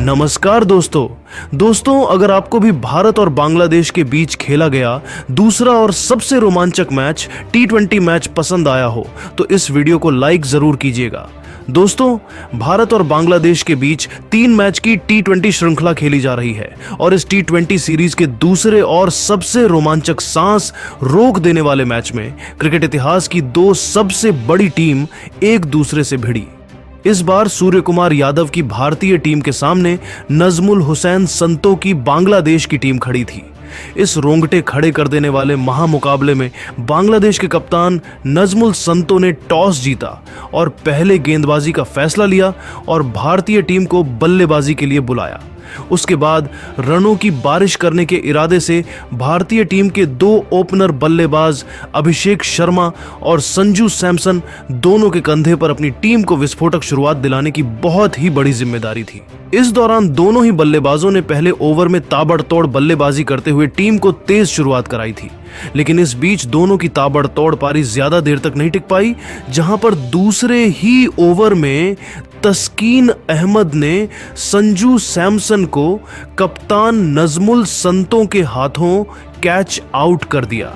नमस्कार दोस्तों अगर आपको भी भारत और बांग्लादेश के बीच खेला गया दूसरा और सबसे रोमांचक मैच T20 मैच पसंद आया हो तो इस वीडियो को लाइक जरूर कीजिएगा। दोस्तों, भारत और बांग्लादेश के बीच 3 मैच की T20 श्रृंखला खेली जा रही है और इस T20 सीरीज के दूसरे और सबसे रोमांचक सांस रोक देने वाले मैच में क्रिकेट इतिहास की 2 सबसे बड़ी टीम एक दूसरे से भिड़ी। इस बार सूर्य कुमार यादव की भारतीय टीम के सामने नजमुल हुसैन संतो की बांग्लादेश की टीम खड़ी थी। इस रोंगटे खड़े कर देने वाले महामुकाबले में बांग्लादेश के कप्तान नजमुल संतो ने टॉस जीता और पहले गेंदबाजी का फैसला लिया और भारतीय टीम को बल्लेबाजी के लिए बुलाया। उसके बाद रनों की बारिश करने के इरादे से भारतीय टीम के 2 ओपनर बल्लेबाज अभिषेक शर्मा और संजू सैमसन दोनों के कंधे पर अपनी टीम को विस्फोटक शुरुआत दिलाने की बहुत ही बड़ी जिम्मेदारी थी। इस दौरान दोनों ही बल्लेबाजों ने पहले ओवर में ताबड़तोड़ बल्लेबाजी करते हुए टीम को तेज शुरुआत कराई थी, लेकिन इस बीच दोनों की ताबड़तोड़ पारी ज्यादा देर तक नहीं टिक पाई, जहां पर दूसरे ही ओवर में तस्कीन अहमद ने संजू सैमसन को कप्तान नजमुल संतो के हाथों कैच आउट कर दिया।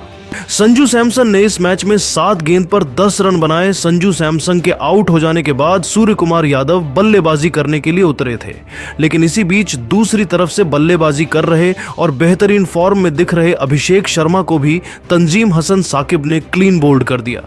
संजू सैमसन ने इस मैच में 7 गेंद पर 10 रन बनाए। संजू सैमसन के आउट हो जाने के बाद सूर्य कुमार यादव बल्लेबाजी करने के लिए उतरे थे, लेकिन इसी बीच दूसरी तरफ से बल्लेबाजी कर रहे और बेहतरीन फॉर्म में दिख रहे अभिषेक शर्मा को भी तंजीम हसन साकिब ने क्लीन बोल्ड कर दिया।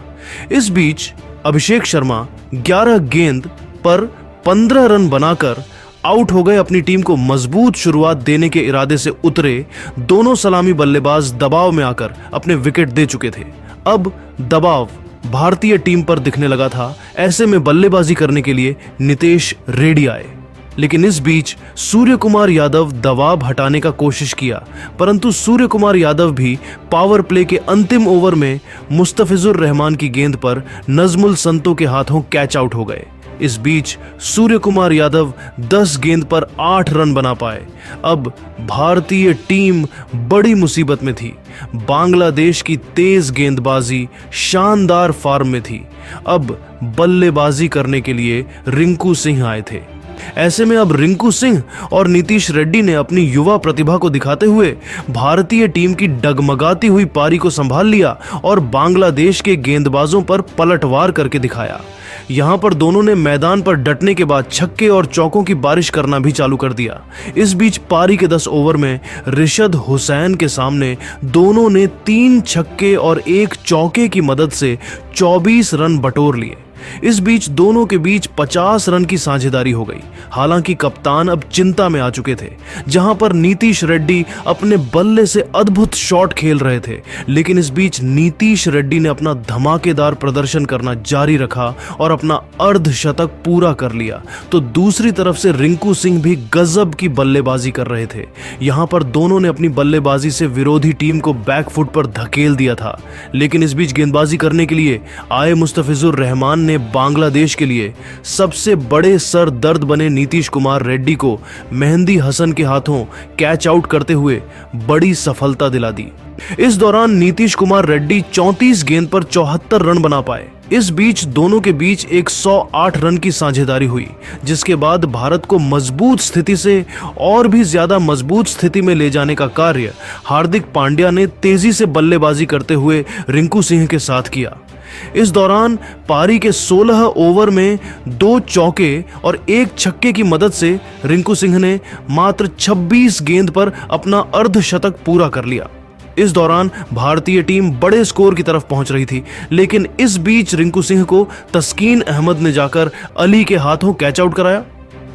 इस बीच अभिषेक शर्मा 11 गेंद पर 15 रन बनाकर आउट हो गए। अपनी टीम को मजबूत शुरुआत देने के इरादे से उतरे दोनों सलामी बल्लेबाज दबाव में आकर अपने विकेट दे चुके थे। अब दबाव भारतीय टीम पर दिखने लगा था। ऐसे में बल्लेबाजी करने के लिए नितेश रेड्डी आए, लेकिन इस बीच सूर्य कुमार यादव दबाव हटाने का कोशिश किया, परंतु सूर्य कुमार यादव भी पावर प्ले के अंतिम ओवर में मुस्तफिजुर रहमान की गेंद पर नजमुल संतो के हाथों कैच आउट हो गए। इस बीच सूर्य कुमार यादव 10 गेंद पर 8 रन बना पाए। अब भारतीय टीम बड़ी मुसीबत में थी। बांग्लादेश की तेज गेंदबाजी शानदार फॉर्म में थी। अब बल्लेबाजी करने के लिए रिंकू सिंह आए थे। ऐसे में अब रिंकू सिंह और नीतीश रेड्डी ने अपनी युवा प्रतिभा को दिखाते हुए भारतीय टीम की डगमगाती हुई पारी को संभाल लिया और बांग्लादेश के गेंदबाजों पर पलटवार करके दिखाया। यहां पर दोनों ने मैदान पर डटने के बाद छक्के और चौकों की बारिश करना भी चालू कर दिया। इस बीच पारी के 10 ओवर में रिशद हुसैन के सामने दोनों ने 3 छक्के और 1 चौके की मदद से 24 रन बटोर लिए। इस बीच दोनों के बीच 50 रन की साझेदारी हो गई। हालांकि कप्तान अब चिंता में आ चुके थे, जहां पर नीतीश रेड्डी अपने बल्ले से अद्भुत शॉट खेल रहे थे, लेकिन इस बीच नीतीश रेड्डी ने अपना धमाकेदार प्रदर्शन करना जारी रखा और अपना अर्धशतक पूरा कर लिया। तो दूसरी तरफ से रिंकू सिंह भी गजब की बल्लेबाजी कर रहे थे। यहां पर दोनों ने अपनी बल्लेबाजी से विरोधी टीम को बैकफुट पर धकेल दिया था, लेकिन इस बीच गेंदबाजी करने के लिए आए मुस्तफिजुर रहमान ने बांग्लादेश के लिए सबसे बड़े सर दर्द बने नीतीश कुमार रेड्डी को मेहंदी हसन के हाथों कैच आउट करते हुए बड़ी सफलता दिला दी। इस दौरान नीतीश कुमार रेड्डी 34 गेंद पर 74 रन बना पाए। इस बीच दोनों के बीच 108 रन की साझेदारी हुई, जिसके बाद भारत को मजबूत स्थिति से और भी ज्यादा मजबूत स्थिति में ले जाने का कार्य हार्दिक पांड्या ने तेजी से बल्लेबाजी करते हुए रिंकू सिंह के साथ किया। इस दौरान पारी के 16 ओवर में 2 चौके और 1 छक्के की मदद से रिंकू सिंह ने मात्र 26 गेंद पर अपना अर्धशतक पूरा कर लिया। इस दौरान भारतीय टीम बड़े स्कोर की तरफ पहुंच रही थी, लेकिन इस बीच रिंकू सिंह को तस्कीन अहमद ने जाकर अली के हाथों कैच आउट कराया,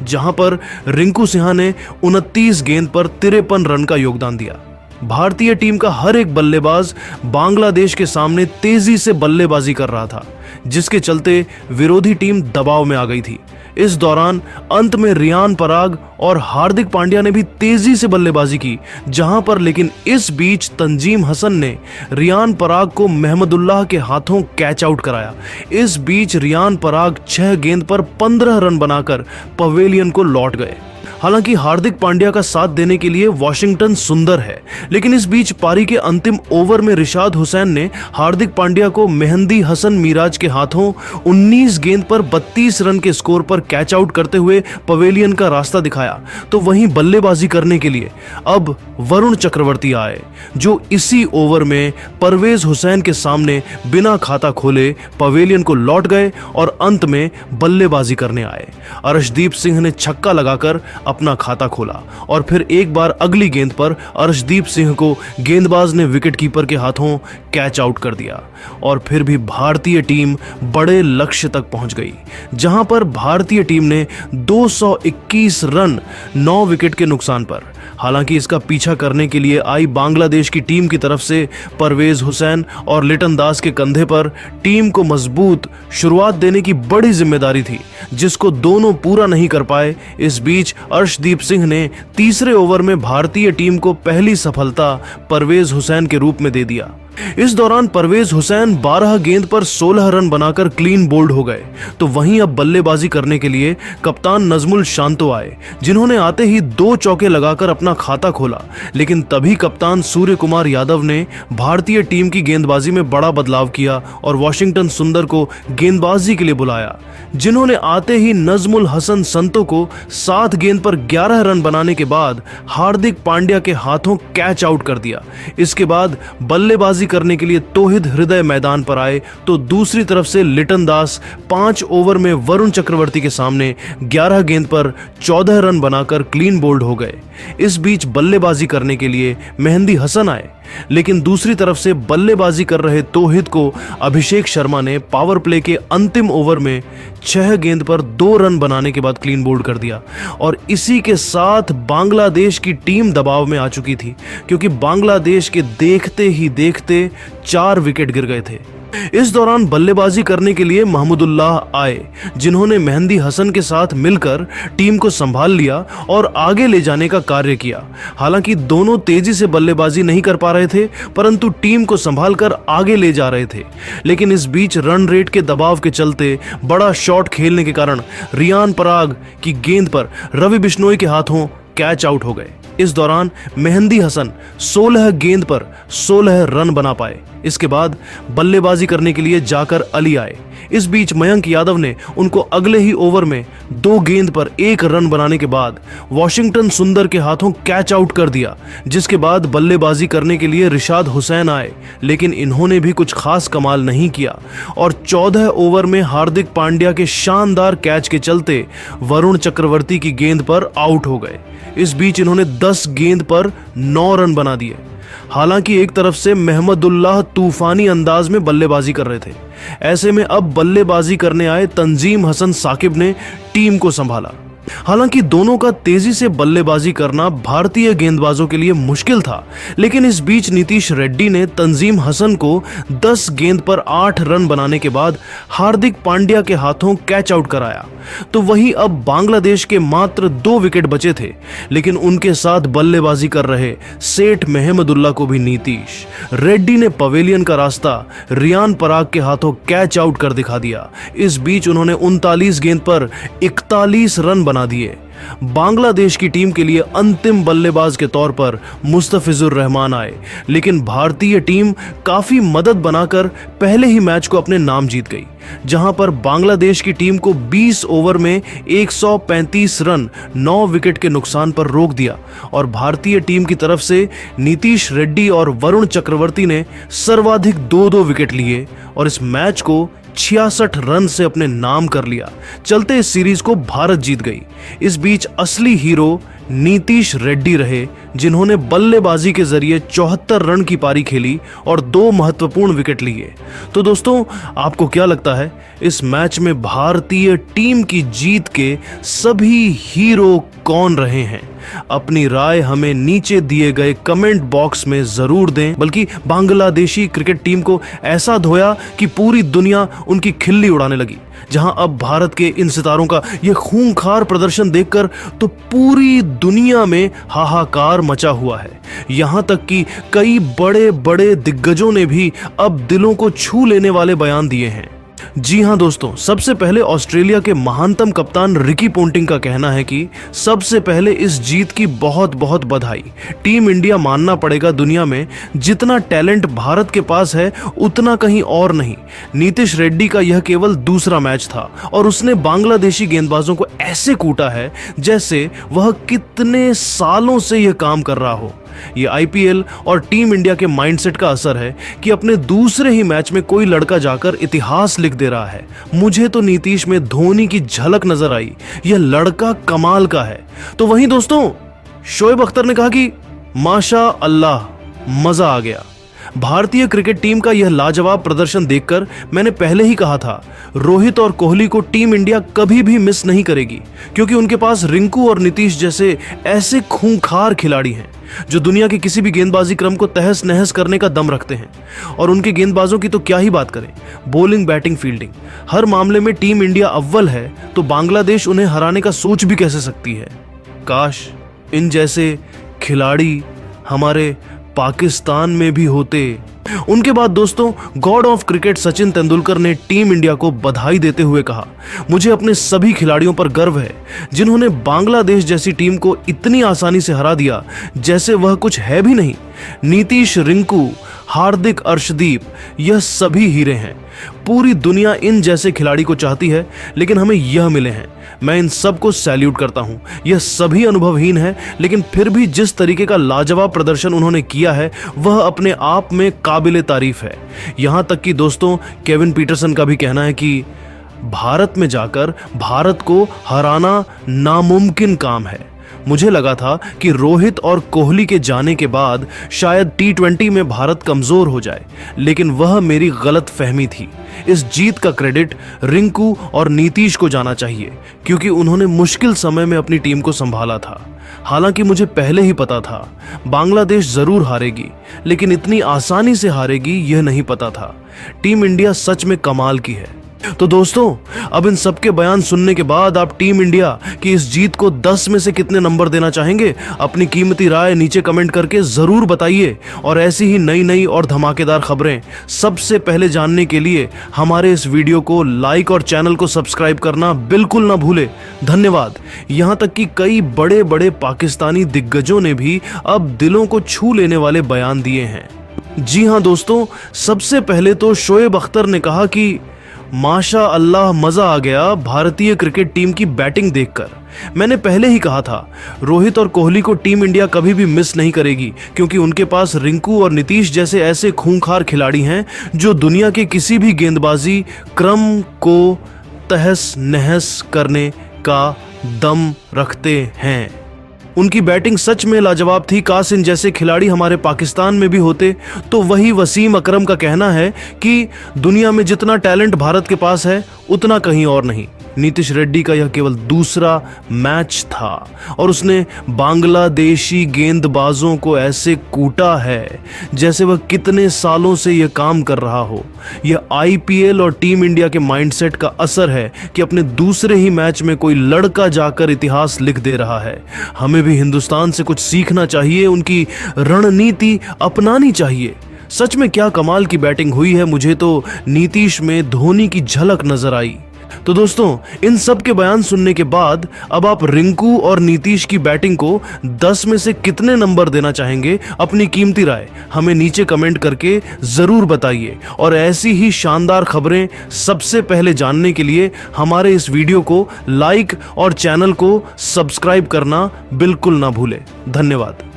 जहां पर रिंकू सिंह ने 29 गेंद पर 53 रन का योगदान दिया। भारतीय टीम का हर एक बल्लेबाज बांग्लादेश के सामने तेजी से बल्लेबाजी कर रहा था, जिसके चलते विरोधी टीम दबाव में आ गई थी। इस दौरान अंत में रियान पराग और हार्दिक पांड्या ने भी तेजी से बल्लेबाजी की, जहां पर लेकिन इस बीच तंजीम हसन ने रियान पराग को महमदुल्लाह के हाथों कैच आउट कराया। इस बीच रियान पराग 6 गेंद पर 15 रन बनाकर पवेलियन को लौट गए। हालांकि हार्दिक पांड्या का साथ देने के लिए वॉशिंगटन सुंदर है, लेकिन इस बीच पारी के अंतिम ओवर में रिशाद हुसैन ने हार्दिक पांड्या को मेहंदी हसन मिराज के हाथों 19 गेंद पर 32 रन के स्कोर पर कैच आउट करते हुए पवेलियन का रास्ता दिखाया। तो वहीं बल्लेबाजी करने के लिए अब वरुण चक्रवर्ती आए, जो इसी ओवर में परवेज हुसैन के सामने बिना खाता खोले पवेलियन को लौट गए और अंत में बल्लेबाजी करने आए। अर्शदीप सिंह ने छक्का लगाकर अपना खाता खोला और फिर एक बार अगली गेंद पर अर्शदीप सिंह को गेंदबाज ने विकेटकीपर के हाथों कैच आउट कर दिया और फिर भी भारतीय टीम बड़े लक्ष्य तक पहुंच गई, जहां पर भारतीय टीम ने 221 रन 9 विकेट के नुकसान पर। हालांकि इसका पीछा करने के लिए आई बांग्लादेश की टीम की तरफ से परवेज हुसैन और लिटन दास के कंधे पर टीम को मजबूत शुरुआत देने की बड़ी जिम्मेदारी थी, जिसको दोनों पूरा नहीं कर पाए। इस बीच अर्शदीप सिंह ने तीसरे ओवर में भारतीय टीम को पहली सफलता परवेज हुसैन के रूप में दे दिया। इस दौरान परवेज हुसैन 12 गेंद पर 16 रन बनाकर क्लीन बोल्ड हो गए। तो वहीं अब बल्लेबाजी करने के लिए कप्तान नजमुल शांतो आए, जिन्होंने आते ही 2 चौके लगाकर अपना खाता खोला। लेकिन तभी कप्तान सूर्य कुमार यादव ने भारतीय टीम की गेंदबाजी में बड़ा बदलाव किया और वॉशिंगटन सुंदर को गेंदबाजी के लिए बुलाया, जिन्होंने आते ही नजमुल हसन संतो को 7 गेंद पर 11 रन बनाने के बाद हार्दिक पांड्या के हाथों कैच आउट कर दिया। इसके बाद बल्लेबाजी करने के लिए तौहिद हृदय मैदान पर आए, तो दूसरी तरफ से लिटन दास 5 ओवर में वरुण चक्रवर्ती के सामने 11 गेंद पर 14 रन बनाकर क्लीन बोल्ड हो गए। इस बीच बल्लेबाजी करने के लिए मेहंदी हसन आए, लेकिन दूसरी तरफ से बल्लेबाजी कर रहे तौहिद को अभिषेक शर्मा ने पावर प्ले के अंतिम ओवर में 6 गेंद पर 2 रन बनाने के बाद क्लीन बोल्ड कर दिया और इसी के साथ बांग्लादेश की टीम दबाव में आ चुकी थी, क्योंकि बांग्लादेश के देखते ही देखते 4 विकेट गिर गए थे। इस दौरान बल्लेबाजी करने के लिए महमूदुल्लाह आए, जिन्होंने मेहंदी हसन के साथ मिलकर टीम को संभाल लिया और आगे ले जाने का कार्य किया। हालांकि दोनों तेजी से बल्लेबाजी नहीं कर पा रहे थे, परंतु टीम को संभालकर आगे ले जा रहे थे। लेकिन इस बीच रन रेट के दबाव के चलते बड़ा शॉट खेलने के कारण रियान पराग की गेंद पर रवि बिश्नोई के हाथों कैच आउट हो गए। इस दौरान मेहंदी हसन 16 गेंद पर 16 रन बना पाए। इसके बाद बल्लेबाजी करने के लिए जाकर अली आए। इस बीच मयंक यादव ने उनको अगले ही ओवर में 2 गेंद पर 1 रन बनाने के बाद वॉशिंगटन सुंदर के हाथों कैच आउट कर दिया, जिसके बाद बल्लेबाजी करने के लिए रिशाद हुसैन आए, लेकिन इन्होंने भी कुछ खास कमाल नहीं किया और 14 ओवर में हार्दिक पांड्या के शानदार कैच के चलते वरुण चक्रवर्ती की गेंद पर आउट हो गए। इस बीच इन्होंने 10 गेंद पर 9 रन बना दिए। हालांकि एक तरफ से महमूदुल्लाह तूफानी अंदाज में बल्लेबाजी कर रहे थे, ऐसे में अब बल्लेबाजी करने आए तंजीम हसन साकिब ने टीम को संभाला। हालांकि दोनों का तेजी से बल्लेबाजी करना भारतीय गेंदबाजों के लिए मुश्किल था, लेकिन इस बीच नीतीश रेड्डी ने तंजीम हसन को 10 गेंद पर 8 रन बनाने के बाद हार्दिक पांड्या के हाथों कैच आउट कराया। तो वहीं अब बांग्लादेश के मात्र 2 विकेट बचे थे, लेकिन उनके साथ बल्लेबाजी कर रहे सेठ महमूदुल्लाह को भी नीतीश रेड्डी ने पवेलियन का रास्ता रियान पराग के हाथों कैच आउट कर दिखा दिया। इस बीच उन्होंने 39 गेंद पर 41 रन बना दिए। बांग्लादेश की टीम के लिए अंतिम बल्लेबाज के तौर पर मुस्तफिजुर रहमान आए, लेकिन भारतीय टीम काफी मदद बनाकर पहले ही मैच को अपने नाम जीत गई, जहां पर बांग्लादेश की टीम को 20 ओवर में 135 रन 9 विकेट के नुकसान पर रोक दिया और भारतीय टीम की तरफ से नीतीश रेड्डी और वरुण चक्रवर्ती ने सर्वाधिक 2-2 विकेट लिए और इस मैच को 66 रन से अपने नाम कर लिया। चलते इस सीरीज को भारत जीत गई। इस बीच असली हीरो नीतीश रेड्डी रहे, जिन्होंने बल्लेबाजी के जरिए 74 रन की पारी खेली और 2 महत्वपूर्ण विकेट लिए। तो दोस्तों, आपको क्या लगता है इस मैच में भारतीय टीम की जीत के सभी हीरो कौन रहे हैं? अपनी राय हमें नीचे दिए गए कमेंट बॉक्स में जरूर दें। बल्कि बांग्लादेशी क्रिकेट टीम को ऐसा धोया कि पूरी दुनिया उनकी खिल्ली उड़ाने लगी। जहां अब भारत के इन सितारों का यह खूंखार प्रदर्शन देखकर तो पूरी दुनिया में हाहाकार मचा हुआ है। यहां तक कि कई बड़े बड़े दिग्गजों ने भी अब दिलों को छू लेने वाले बयान दिए हैं। जी हां दोस्तों, सबसे पहले ऑस्ट्रेलिया के महानतम कप्तान रिकी पोंटिंग का कहना है कि सबसे पहले इस जीत की बहुत बहुत बधाई। टीम इंडिया मानना पड़ेगा दुनिया में जितना टैलेंट भारत के पास है उतना कहीं और नहीं। नीतीश रेड्डी का यह केवल दूसरा मैच था और उसने बांग्लादेशी गेंदबाजों को ऐसे कूटा है जैसे वह कितने सालों से यह काम कर रहा हो। ये आईपीएल और टीम इंडिया के माइंडसेट का असर है कि अपने दूसरे ही मैच में कोई लड़का जाकर इतिहास लिख दे रहा है। मुझे तो नीतीश में धोनी की झलक नजर आई। यह लड़का कमाल का है। तो वहीं दोस्तों, शोएब अख्तर ने कहा कि माशा अल्लाह, मजा आ गया। भारतीय क्रिकेट टीम का यह लाजवाब प्रदर्शन देखकर मैंने पहले ही कहा था, रोहित और कोहली को टीम इंडिया कभी भी मिस नहीं करेगी, क्योंकि उनके पास रिंकू और नीतीश जैसे ऐसे खूंखार खिलाड़ी हैं जो दुनिया के किसी भी गेंदबाजी क्रम को तहस नहस करने का दम रखते हैं। और उनके गेंदबाजों की तो क्या ही बात करें, बॉलिंग, बैटिंग, फील्डिंग, हर मामले में टीम इंडिया अव्वल है, तो बांग्लादेश उन्हें हराने का सोच भी कैसे सकती है। काश इन जैसे खिलाड़ी हमारे पाकिस्तान में भी होते। उनके बाद दोस्तों, God of cricket Sachin Tendulkar ने टीम इंडिया को बधाई देते हुए कहा, मुझे अपने सभी खिलाड़ियों पर गर्व है जिन्होंने बांग्लादेश जैसी टीम को इतनी आसानी से हरा दिया जैसे वह कुछ है भी नहीं। नीतीश, रिंकू, हार्दिक, अर्शदीप, यह सभी हीरे हैं। पूरी दुनिया इन जैसे खिलाड़ी को चाहती है, लेकिन हमें यह मिले हैं। मैं इन सब को सैल्यूट करता हूं। यह सभी अनुभवहीन है, लेकिन फिर भी जिस तरीके का लाजवाब प्रदर्शन उन्होंने किया है वह अपने आप में काबिले तारीफ है। यहां तक कि दोस्तों, केविन पीटरसन का भी कहना है कि भारत में जाकर भारत को हराना नामुमकिन काम है। मुझे लगा था कि रोहित और कोहली के जाने के बाद शायद T20 में भारत कमजोर हो जाए, लेकिन वह मेरी गलत फहमी थी। इस जीत का क्रेडिट रिंकू और नीतीश को जाना चाहिए, क्योंकि उन्होंने मुश्किल समय में अपनी टीम को संभाला था। हालांकि मुझे पहले ही पता था बांग्लादेश जरूर हारेगी, लेकिन इतनी आसानी से हारेगी यह नहीं पता था। टीम इंडिया सच में कमाल की है। तो दोस्तों, अब इन सबके बयान सुनने के बाद आप टीम इंडिया की इस जीत को 10 में से कितने नंबर देना चाहेंगे? अपनी कीमती राय नीचे कमेंट करके जरूर बताइए। और ऐसी ही नई नई और धमाकेदार खबरें सबसे पहले जानने के लिए हमारे इस वीडियो को लाइक और चैनल को सब्सक्राइब करना बिल्कुल ना भूले। धन्यवाद। यहां तक कि कई बड़े बड़े पाकिस्तानी दिग्गजों ने भी अब दिलों को छू लेने वाले बयान दिए हैं। जी हां दोस्तों, सबसे पहले तो शोएब अख्तर ने कहा कि माशा अल्लाह, मजा आ गया भारतीय क्रिकेट टीम की बैटिंग देखकर। मैंने पहले ही कहा था, रोहित और कोहली को टीम इंडिया कभी भी मिस नहीं करेगी, क्योंकि उनके पास रिंकू और नीतीश जैसे ऐसे खूंखार खिलाड़ी हैं जो दुनिया के किसी भी गेंदबाजी क्रम को तहस नहस करने का दम रखते हैं। उनकी बैटिंग सच में लाजवाब थी। काश इन जैसे खिलाड़ी हमारे पाकिस्तान में भी होते। तो वही वसीम अकरम का कहना है कि दुनिया में जितना टैलेंट भारत के पास है उतना कहीं और नहीं। नीतीश रेड्डी का यह केवल दूसरा मैच था और उसने बांग्लादेशी गेंदबाजों को ऐसे कूटा है जैसे वह कितने सालों से यह काम कर रहा हो। यह आईपीएल और टीम इंडिया के माइंडसेट का असर है कि अपने दूसरे ही मैच में कोई लड़का जाकर इतिहास लिख दे रहा है। हमें भी हिंदुस्तान से कुछ सीखना चाहिए, उनकी रणनीति अपनानी चाहिए। सच में क्या कमाल की बैटिंग हुई है। मुझे तो नीतीश में धोनी की झलक नजर आई। तो दोस्तों, इन सब के बयान सुनने के बाद अब आप रिंकू और नीतीश की बैटिंग को 10 में से कितने नंबर देना चाहेंगे? अपनी कीमती राय हमें नीचे कमेंट करके जरूर बताइए। और ऐसी ही शानदार खबरें सबसे पहले जानने के लिए हमारे इस वीडियो को लाइक और चैनल को सब्सक्राइब करना बिल्कुल ना भूलें। धन्यवाद।